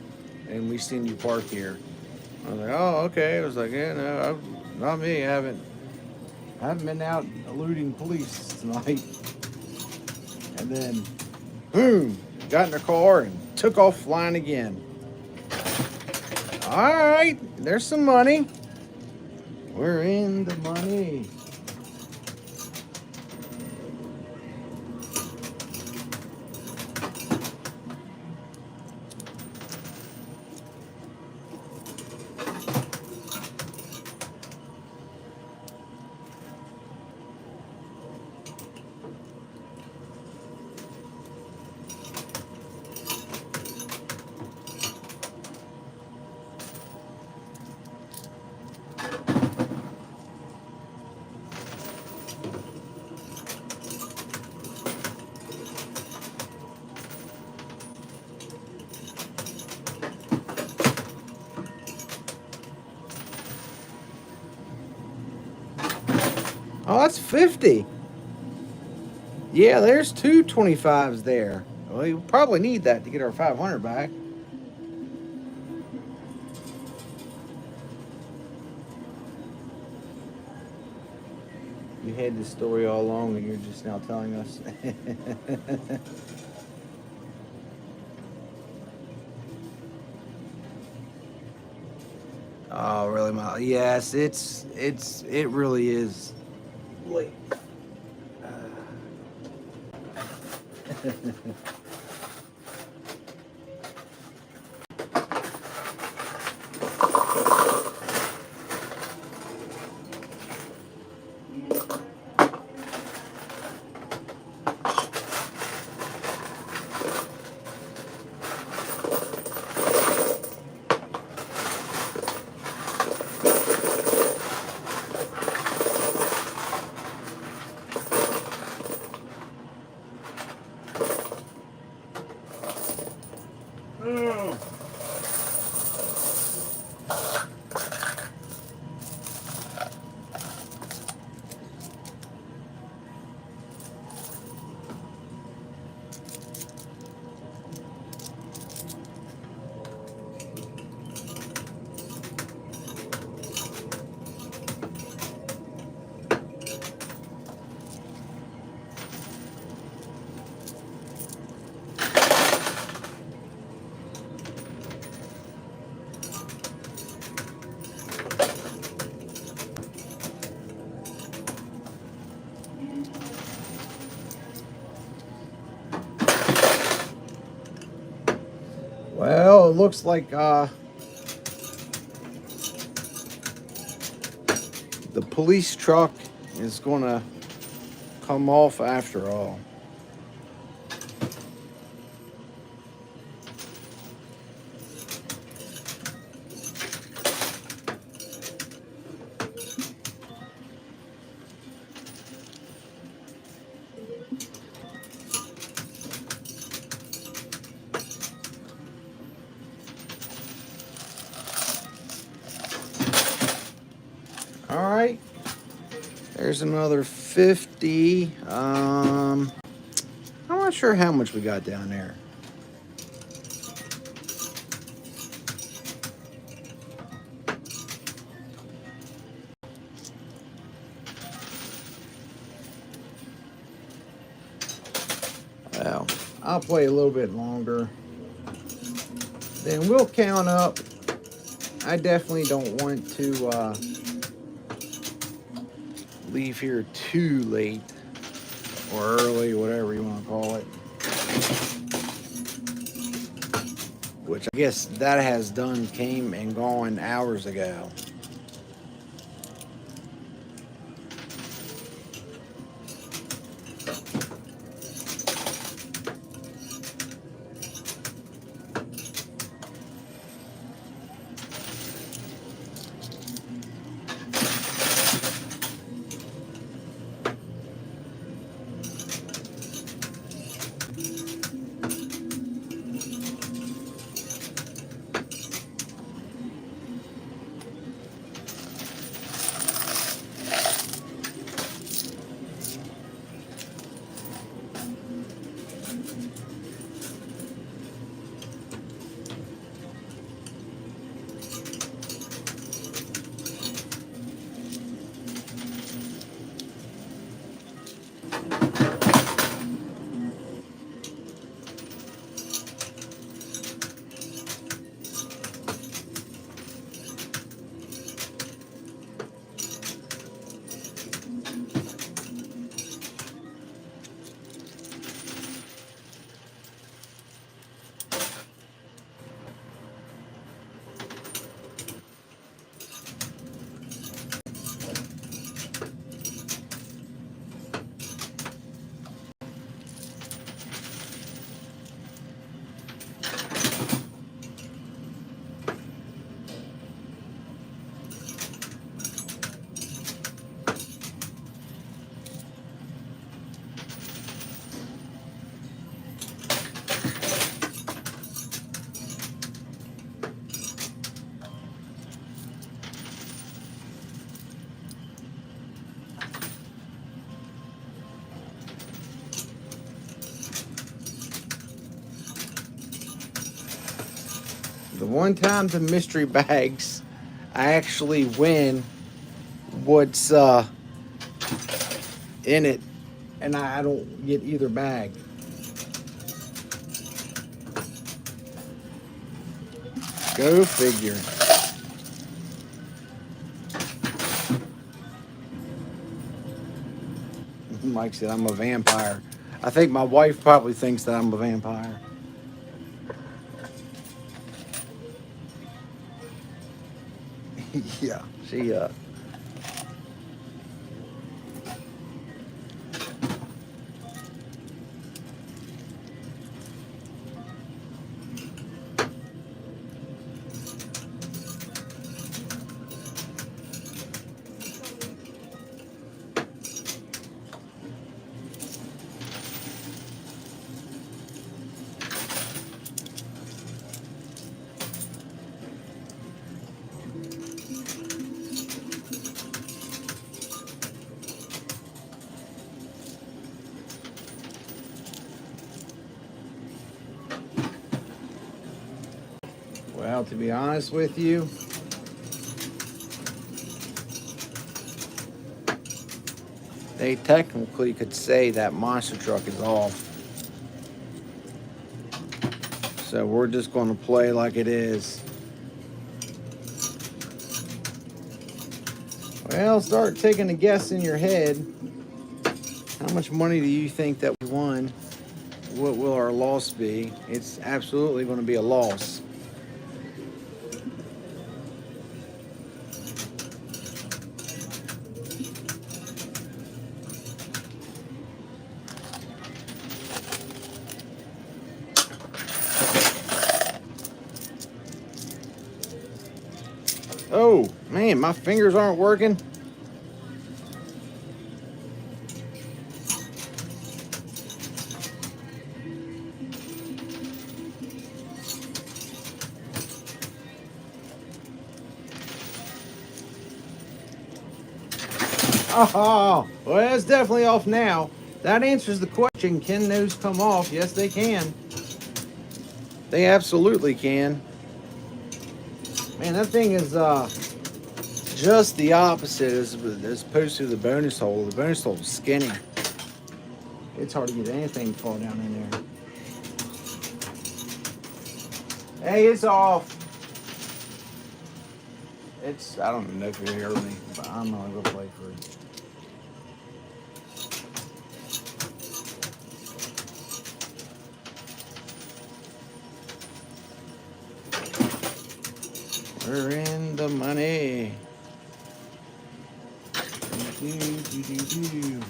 And we seen you park here. I was like, oh, okay. I was like, yeah, no, not me. I haven't been out eluding police tonight. And then, boom, got in the car and took off flying again. All right, there's some money. We're in the money. that's 50. Yeah, there's two 25s there. Well, you probably need that to get our 500 back. You had this story all along and you're just now telling us. Oh, really, Molly? Yes, it really is late. Well, it looks like the police truck is going to come off after all. All right, there's another 50. I'm not sure how much we got down there. Well, I'll play a little bit longer. Then we'll count up. I definitely don't want to leave here too late or early, whatever you want to call it. Which I guess that has done came and gone hours ago. The one time the mystery bags, I actually win what's in it, and I don't get either bag. Go figure. Mike said I'm a vampire. I think my wife probably thinks that I'm a vampire. Yeah, she well, to be honest with you, they technically could say that monster truck is off. So we're just going to play like it is. Well, start taking a guess in your head. How much money do you think that we won? What will our loss be? It's absolutely going to be a loss. Oh, man, my fingers aren't working. Oh, well, it's definitely off now. That answers the question. Can those come off? Yes, they can. They absolutely can. Man, that thing is just the opposite as opposed to the bonus hole. The bonus hole is skinny. It's hard to get anything to fall down in there. Hey, it's off. I don't know if you hear me, but I'm not going to play for it. We're in the money. Do.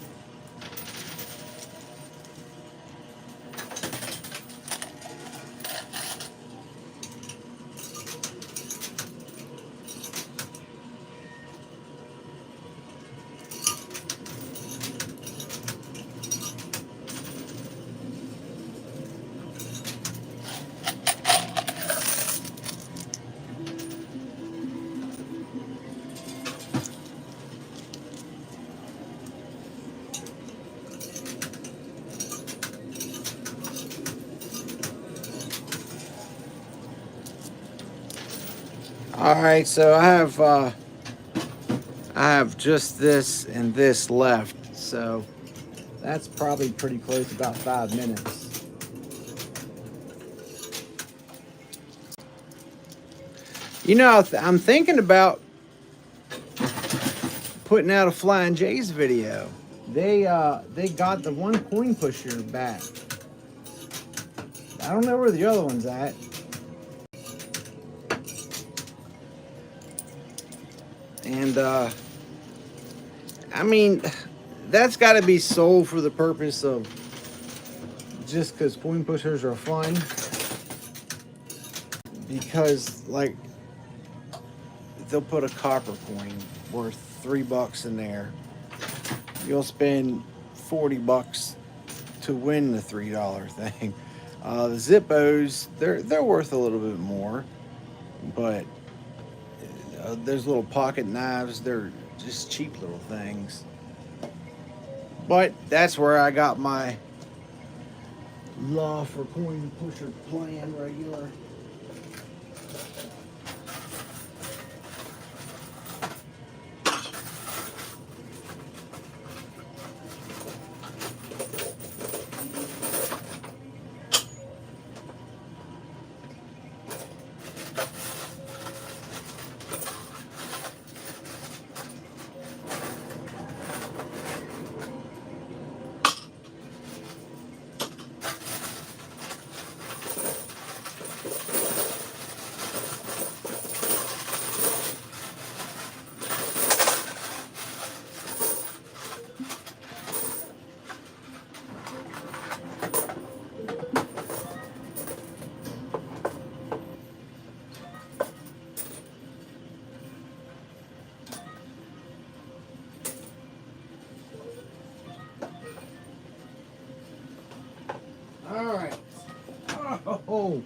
All right, so I have just this and this left, so that's probably pretty close, about 5 minutes. You know, I'm thinking about putting out a Flying J's video. They got the one coin pusher back. I don't know where the other one's at. And I mean, that's got to be sold for the purpose of just because coin pushers are fun. Because like they'll put a copper coin worth $3 in there. You'll spend $40 to win the $3 thing. The Zippos, they're worth a little bit more, but there's little pocket knives. They're just cheap little things. But that's where I got my law for coin pusher plan regular. All right. Oh,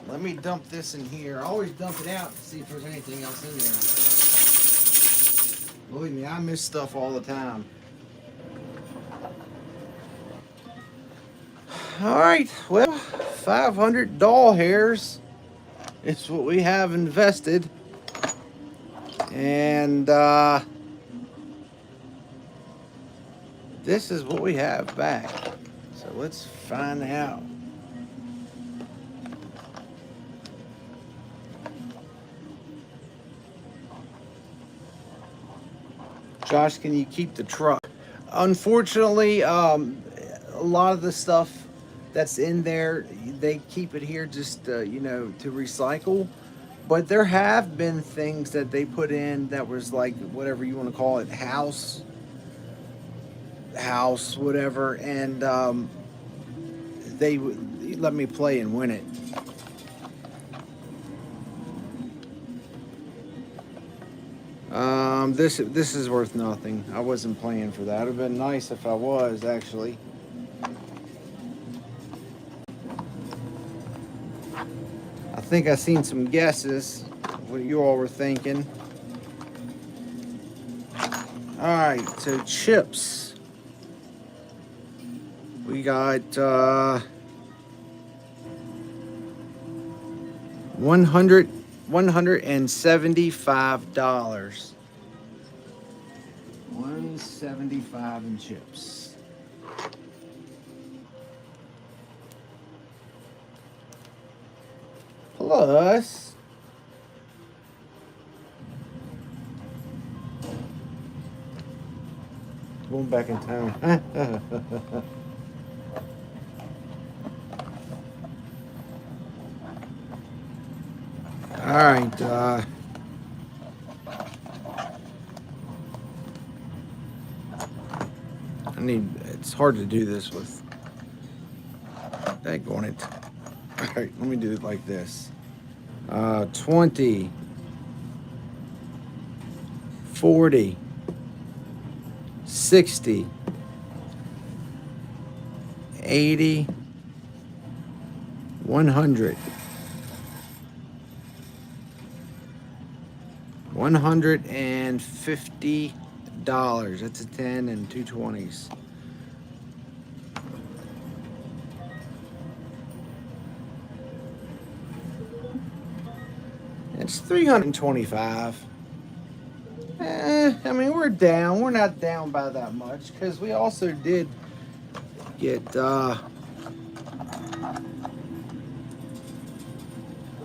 let me dump this in here. I always dump it out to see if there's anything else in there. Believe me, I miss stuff all the time. All right, well, 500 doll hairs is what we have invested. And this is what we have back. So let's find out. Josh, can you keep the truck? Unfortunately, a lot of the stuff that's in there, they keep it here just, to recycle. But there have been things that they put in that was like, whatever you want to call it, house, whatever. And they let me play and win it. This is worth nothing. I wasn't playing for that. It'd have been nice if I was, actually. I think I seen some guesses what you all were thinking. All right, so chips. We got $175. $175 in chips. Plus going back in town. All right. It's hard to do this with. Daggone it. All right, let me do it like this. 20, 40, 60, 80, 100. $150. That's a 10 and two 20s. It's 325. I mean, we're down. We're not down by that much because we also did get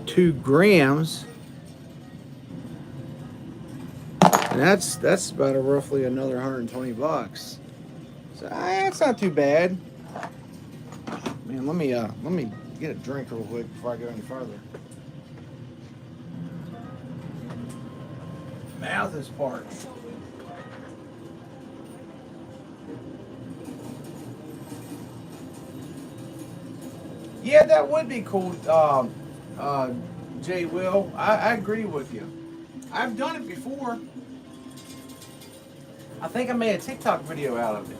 2 grams. And that's about roughly another $120. So it's not too bad. Man, let me get a drink real quick before I go any further. Mouth is parched. Yeah, that would be cool, Jay Will. I agree with you. I've done it before. I think I made a TikTok video out of it.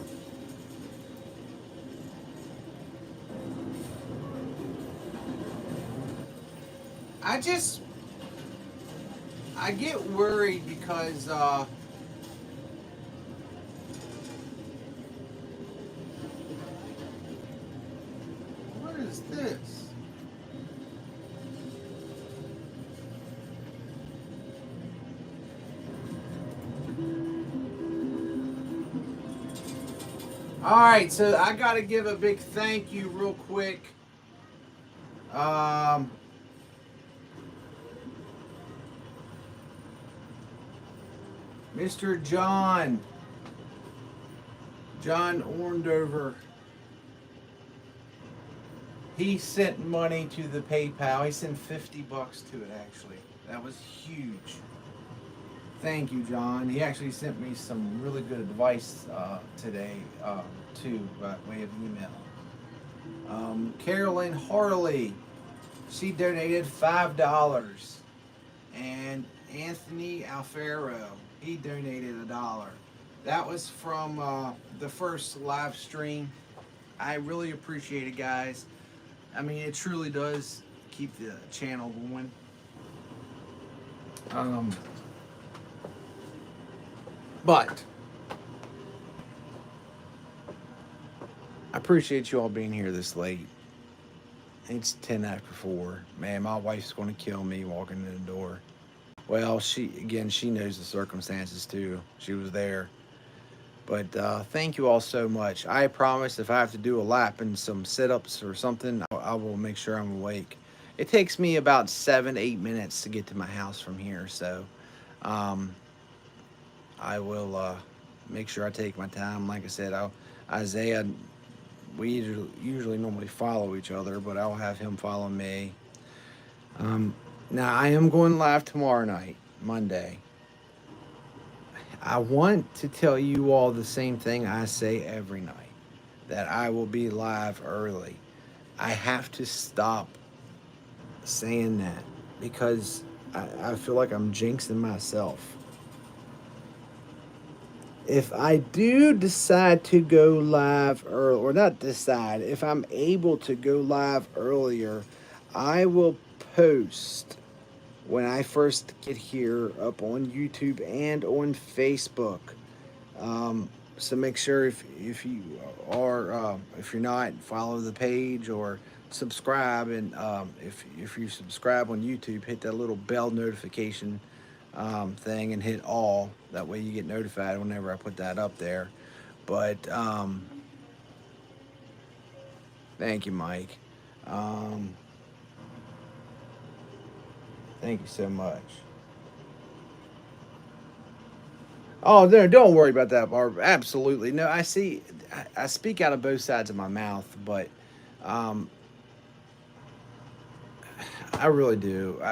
I get worried because what is this? All right, so I got to give a big thank you real quick. Mr. John Orndover. He sent money to the PayPal. He sent $50 to it, actually. That was huge. Thank you, John. He actually sent me some really good advice today, too, by way of email. Carolyn Harley, she donated $5. And Anthony Alfaro, he donated $1. That was from the first live stream. I really appreciate it, guys. I mean, it truly does keep the channel going. Um, but I appreciate you all being here this late. It's 10 after 4. Man, my wife's going to kill me walking in the door. Well, she knows the circumstances too. She was there. But thank you all so much. I promise if I have to do a lap and some sit ups or something, I will make sure I'm awake. It takes me about 7, 8 minutes to get to my house from here. So um, I will make sure I take my time. Like I said, Isaiah, we usually normally follow each other, but I'll have him follow me. Um, Now, I am going live tomorrow night, Monday. I want to tell you all the same thing I say every night, that I will be live early. I have to stop saying that because I feel like I'm jinxing myself. If I do decide to go live early, or not decide, if I'm able to go live earlier, I will post when I first get here up on YouTube and on Facebook. So make sure if you are if you're not, follow the page or subscribe, and if you subscribe on YouTube, hit that little bell notification thing and hit all. That way you get notified whenever I put that up there. But thank you, Mike. Um, Thank you so much. Oh, no, don't worry about that, Barb. Absolutely. No, I see. I speak out of both sides of my mouth, but um, I really do.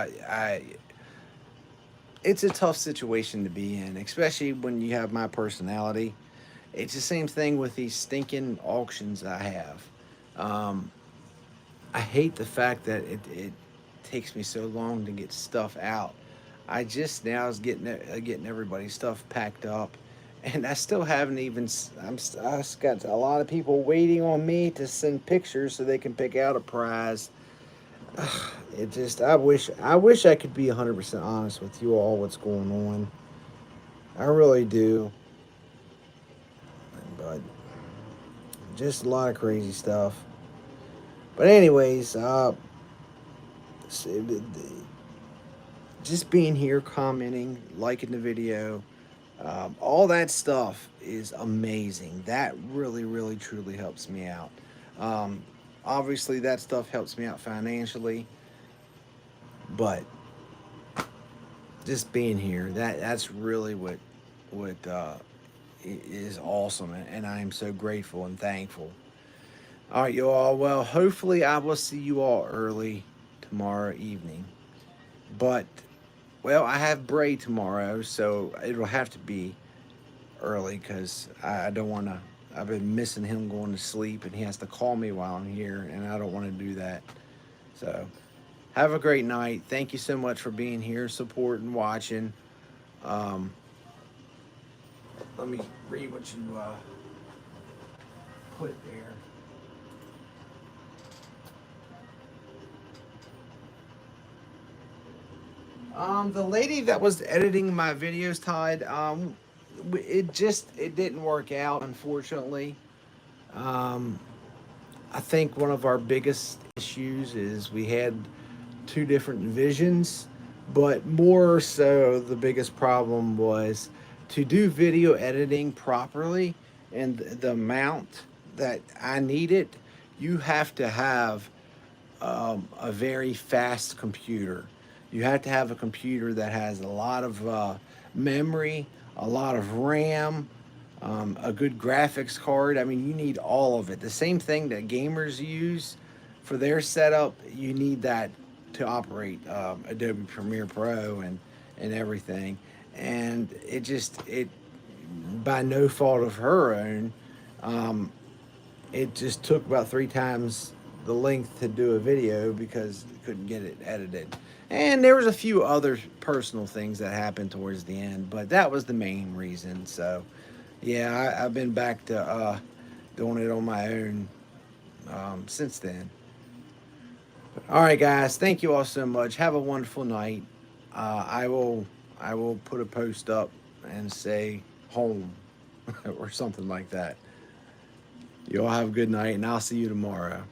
It's a tough situation to be in, especially when you have my personality. It's the same thing with these stinking auctions I have. Um, I hate the fact that it takes me so long to get stuff out. I just now is getting everybody's stuff packed up, and I still haven't even. I got a lot of people waiting on me to send pictures so they can pick out a prize. It just I wish I could be 100% honest with you all what's going on. I really do, but just a lot of crazy stuff. But anyways, just being here, commenting, liking the video, all that stuff is amazing. That really, really, truly helps me out. Um, Obviously, that stuff helps me out financially, but just being here, that's really what is awesome, and I am so grateful and thankful. All right, you all. Well, hopefully, I will see you all early tomorrow evening. But well, I have Bray tomorrow, so it'll have to be early because I don't want to. I've been missing him going to sleep, and he has to call me while I'm here, and I don't want to do that. So, have a great night. Thank you so much for being here, supporting, watching. Um, Let me read what you put there. The lady that was editing my videos, Todd, it didn't work out, unfortunately. Um, I think one of our biggest issues is we had two different visions, but more so, the biggest problem was to do video editing properly and the amount that I needed. You have to have a very fast computer. You have to have a computer that has a lot of memory, a lot of RAM, a good graphics card. I mean, you need all of it. The same thing that gamers use for their setup, you need that to operate Adobe Premiere Pro and everything. And it by no fault of her own, um, it just took about 3 times the length to do a video because I couldn't get it edited. And there was a few other personal things that happened towards the end, but that was the main reason. So Yeah, I've been back to doing it on my own since then. All right, guys. Thank you all so much. Have a wonderful night. I will put a post up and say home or something like that. You all have a good night, and I'll see you tomorrow.